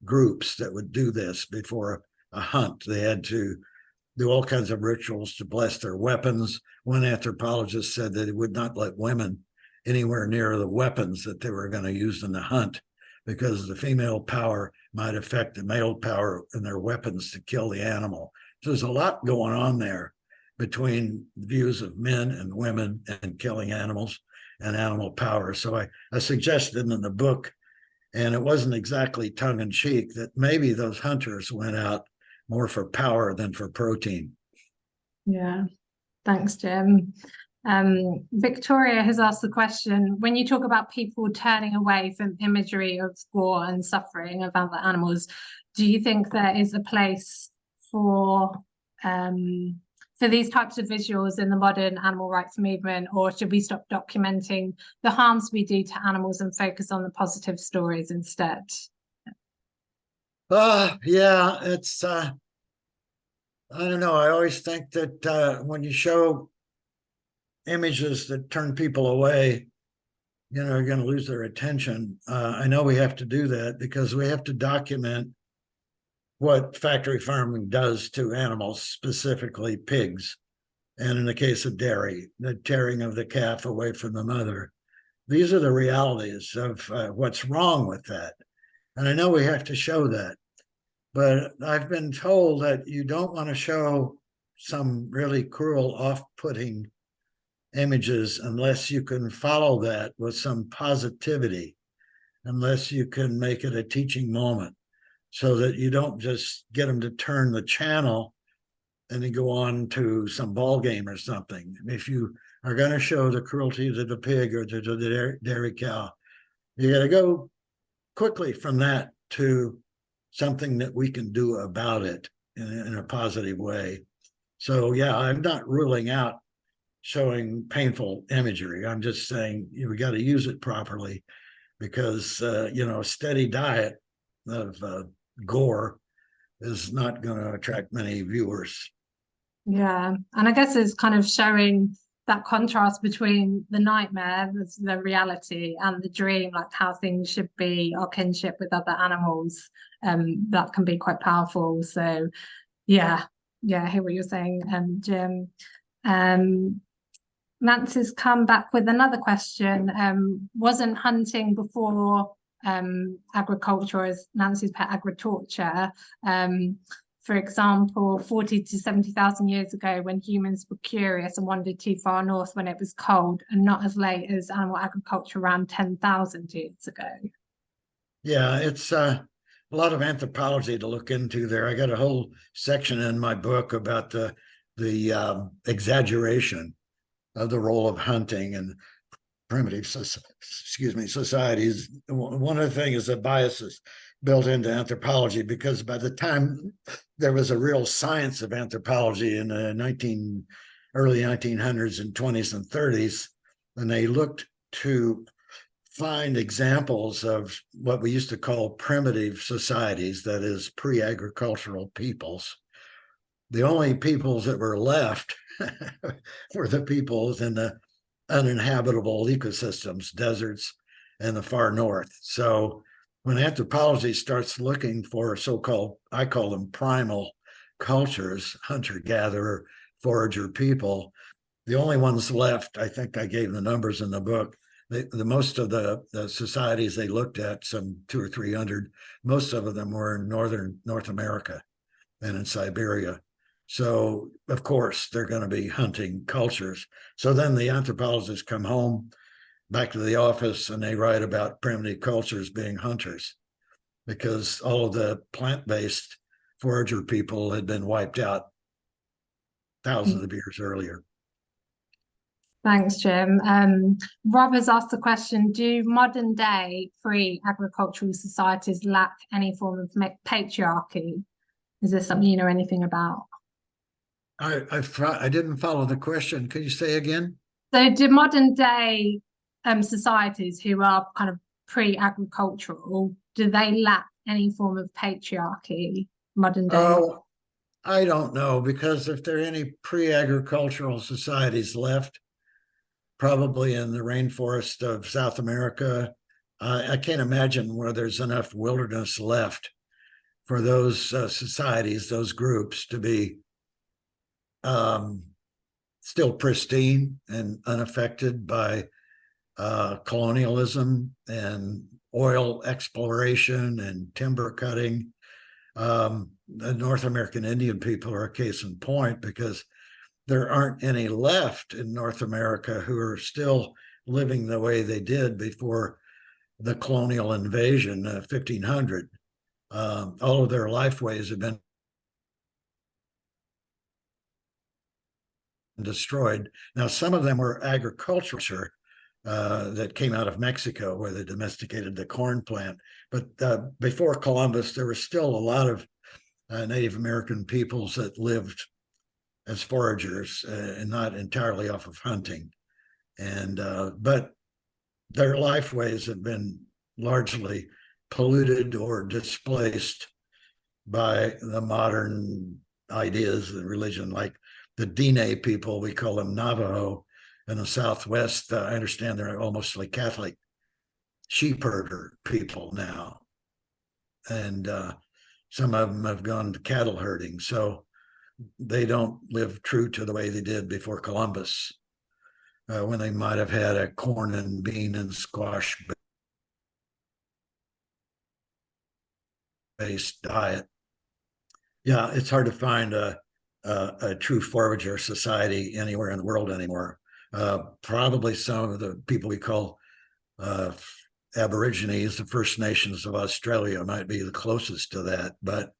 B: groups that would do this before a hunt. They had to do all kinds of rituals to bless their weapons. One anthropologist said that he would not let women anywhere near the weapons that they were going to use in the hunt, because the female power might affect the male power in their weapons to kill the animal. So there's a lot going on there between the views of men and women and killing animals and animal power. So I suggested in the book, and it wasn't exactly tongue in cheek, that maybe those hunters went out more for power than for protein.
A: Yeah, thanks, Jim. Victoria has asked the question, when you talk about people turning away from imagery of war and suffering of other animals, do you think there is a place for these types of visuals in the modern animal rights movement, or should we stop documenting the harms we do to animals and focus on the positive stories instead?
B: Yeah, it's I don't know. I always think that when you show images that turn people away, you're going to lose their attention. I know we have to do that because we have to document what factory farming does to animals, specifically pigs. And in the case of dairy, the tearing of the calf away from the mother. These are the realities of what's wrong with that. And I know we have to show that. But I've been told that you don't want to show some really cruel, off-putting images unless you can follow that with some positivity, unless you can make it a teaching moment, so that you don't just get them to turn the channel and then go on to some ball game or something. If you are going to show the cruelty to the pig or to the dairy cow, you got to go quickly from that to something that we can do about it in a positive way. So yeah, I'm not ruling out showing painful imagery. I'm just saying we got to use it properly, because a steady diet of gore is not going to attract many viewers.
A: Yeah, and I guess it's kind of showing that contrast between the nightmare, the reality, and the dream, like how things should be, our kinship with other animals. That can be quite powerful. So yeah, yeah, I hear what you're saying, Jim. Um, Nancy's come back with another question. Wasn't hunting before agriculture, as Nancy's pet, agriculture? For example, 40 to 70,000 years ago, when humans were curious and wandered too far north when it was cold, and not as late as animal agriculture around 10,000 years ago.
B: Yeah, it's a lot of anthropology to look into there. I got a whole section in my book about the exaggeration of the role of hunting and primitive societies. One of the things is that biases built into anthropology, because by the time there was a real science of anthropology in the early 1900s and 20s and 30s, and they looked to find examples of what we used to call primitive societies, that is, pre-agricultural peoples. The only peoples that were left were the peoples in the uninhabitable ecosystems, deserts, and the far north. So when anthropology starts looking for so-called, I call them primal cultures, hunter-gatherer, forager people, the only ones left, I think I gave the numbers in the book, the most of the societies they looked at, some 200 or 300, most of them were in northern North America and in Siberia. So, of course, they're going to be hunting cultures. So then the anthropologists come home, back to the office, and they write about primitive cultures being hunters, because all of the plant-based forager people had been wiped out thousands of years earlier.
A: Thanks, Jim. Rob has asked the question, do modern day free agricultural societies lack any form of patriarchy? Is this something you know anything about?
B: I didn't follow the question. Could you say again?
A: So do modern day societies who are kind of pre-agricultural, do they lack any form of patriarchy, modern day?
B: Oh, I don't know, because if there are any pre-agricultural societies left, probably in the rainforest of South America, I can't imagine where there's enough wilderness left for those societies, those groups, to be still pristine and unaffected by colonialism and oil exploration and timber cutting. The North American Indian people are a case in point, because there aren't any left in North America who are still living the way they did before the colonial invasion of 1500. All of their lifeways have been destroyed. Now, some of them were agriculture that came out of Mexico, where they domesticated the corn plant. But before Columbus, there were still a lot of Native American peoples that lived as foragers and not entirely off of hunting. And but their lifeways have been largely polluted or displaced by the modern ideas and religion, like the Diné people, we call them Navajo in the Southwest. I understand they're almost like Catholic sheep herder people now. And some of them have gone to cattle herding. So they don't live true to the way they did before Columbus, when they might have had a corn and bean and squash based diet. Yeah, it's hard to find a true forager society anywhere in the world anymore. Probably some of the people we call Aborigines, the First Nations of Australia, might be the closest to that. But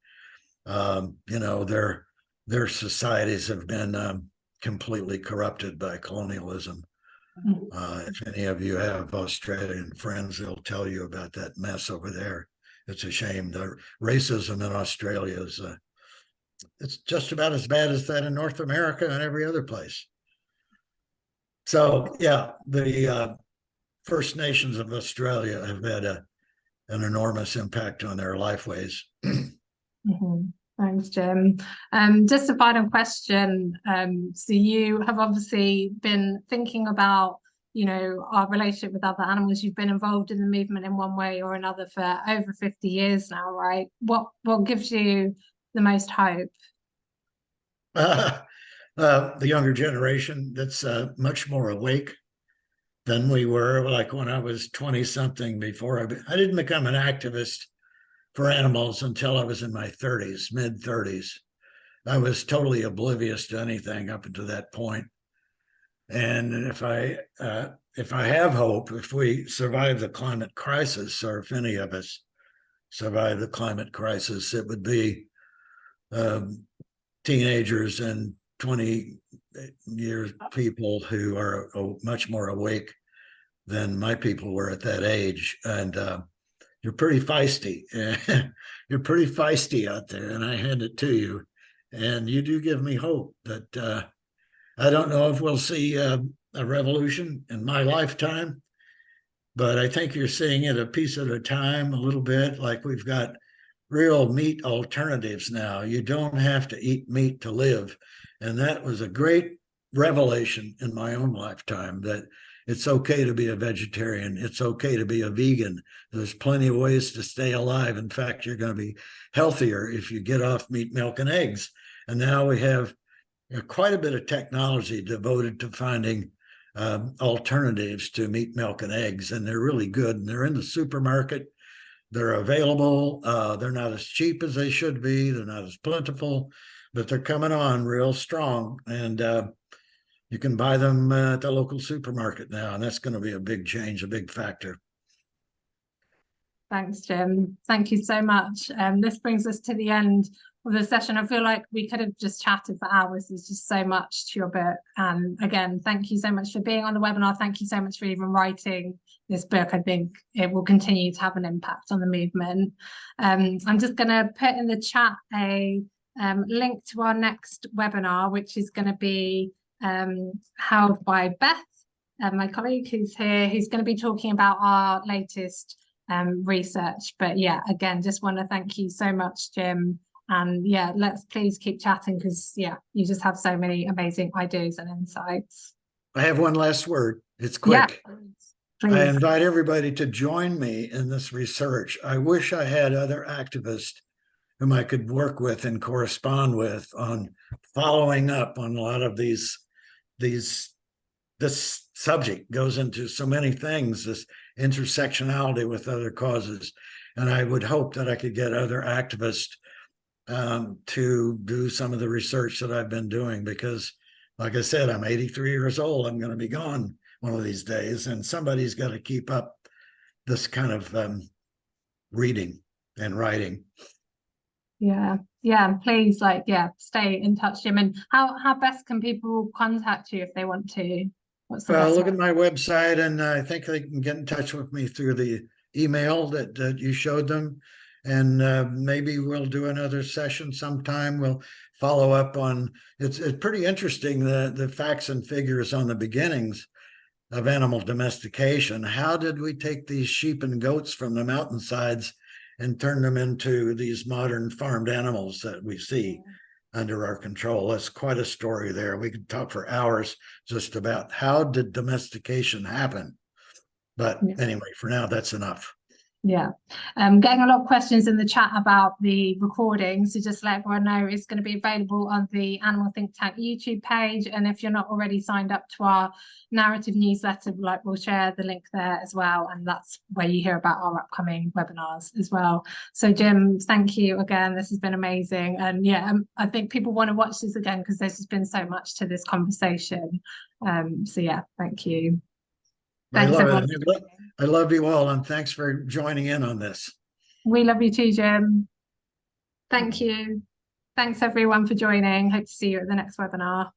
B: their societies have been completely corrupted by colonialism. If any of you have Australian friends, they'll tell you about that mess over there. It's a shame. The racism in Australia is it's just about as bad as that in North America and every other place. So yeah, the First Nations of Australia have had an enormous impact on their lifeways.
A: Mhm. Thanks, Jim. Just a final question. So you have obviously been thinking about, our relationship with other animals. You've been involved in the movement in one way or another for over 50 years now, right? What gives you the most hope?
B: Uh, the younger generation that's much more awake than we were. Like when I was 20 something, before I didn't become an activist for animals until I was in my 30s, mid 30s. I was totally oblivious to anything up until that point. And if I have hope, if we survive the climate crisis, or if any of us survive the climate crisis, it would be um, teenagers and 20 years people who are much more awake than my people were at that age. And you're pretty feisty. You're pretty feisty out there, and I hand it to you. And you do give me hope that I don't know if we'll see a revolution in my lifetime, but I think you're seeing it a piece at a time, a little bit. Like we've got real meat alternatives now. You don't have to eat meat to live. And that was a great revelation in my own lifetime, that it's okay to be a vegetarian. It's okay to be a vegan. There's plenty of ways to stay alive. In fact, you're going to be healthier if you get off meat, milk, and eggs. And now we have quite a bit of technology devoted to finding alternatives to meat, milk, and eggs. And they're really good. And they're in the supermarket. They're available. They're not as cheap as they should be. They're not as plentiful, but they're coming on real strong. And you can buy them at the local supermarket now. And that's going to be a big change, a big factor.
A: Thanks, Jim. Thank you so much. This brings us to the end of the session. I feel like we could have just chatted for hours. There's just so much to your book. And again, thank you so much for being on the webinar. Thank you so much for even writing this book. I think it will continue to have an impact on the movement. I'm just going to put in the chat a link to our next webinar, which is going to be held by Beth, my colleague who's here, who's going to be talking about our latest research. But yeah, again, just want to thank you so much, Jim. And yeah, let's please keep chatting, because yeah, you just have so many amazing ideas and insights.
B: I have one last word. It's quick.
A: Yeah,
B: I
A: please.
B: invite everybody to join me in this research. I wish I had other activists whom I could work with and correspond with on following up on a lot of these. This subject goes into so many things, this intersectionality with other causes. And I would hope that I could get other activists to do some of the research that I've been doing, because like I said, I'm 83 years old. I'm going to be gone one of these days, and somebody's got to keep up this kind of reading and writing.
A: Yeah, please, stay in touch, Jim. And how best can people contact you if they want to? What's the best
B: Look
A: way?
B: at my website, and I think they can get in touch with me through the email that you showed them. And maybe we'll do another session sometime. We'll follow up on it's pretty interesting, the facts and figures on the beginnings of animal domestication. How did we take these sheep and goats from the mountainsides and turn them into these modern farmed animals that we see under our control? That's quite a story there. We could talk for hours just about how did domestication happen. But anyway, for now, that's enough.
A: Yeah, getting a lot of questions in the chat about the recording, so just let everyone know it's going to be available on the Animal Think Tank YouTube page. And if you're not already signed up to our narrative newsletter, we'll share the link there as well, and that's where you hear about our upcoming webinars as well. So Jim, thank you again. This has been amazing. And yeah, I think people want to watch this again because there's just been so much to this conversation. So yeah, thank you. Thanks, everyone.
B: I love you all, and thanks for joining in on this.
A: We love you too, Jim. Thank you. Thanks, everyone, for joining. Hope to see you at the next webinar.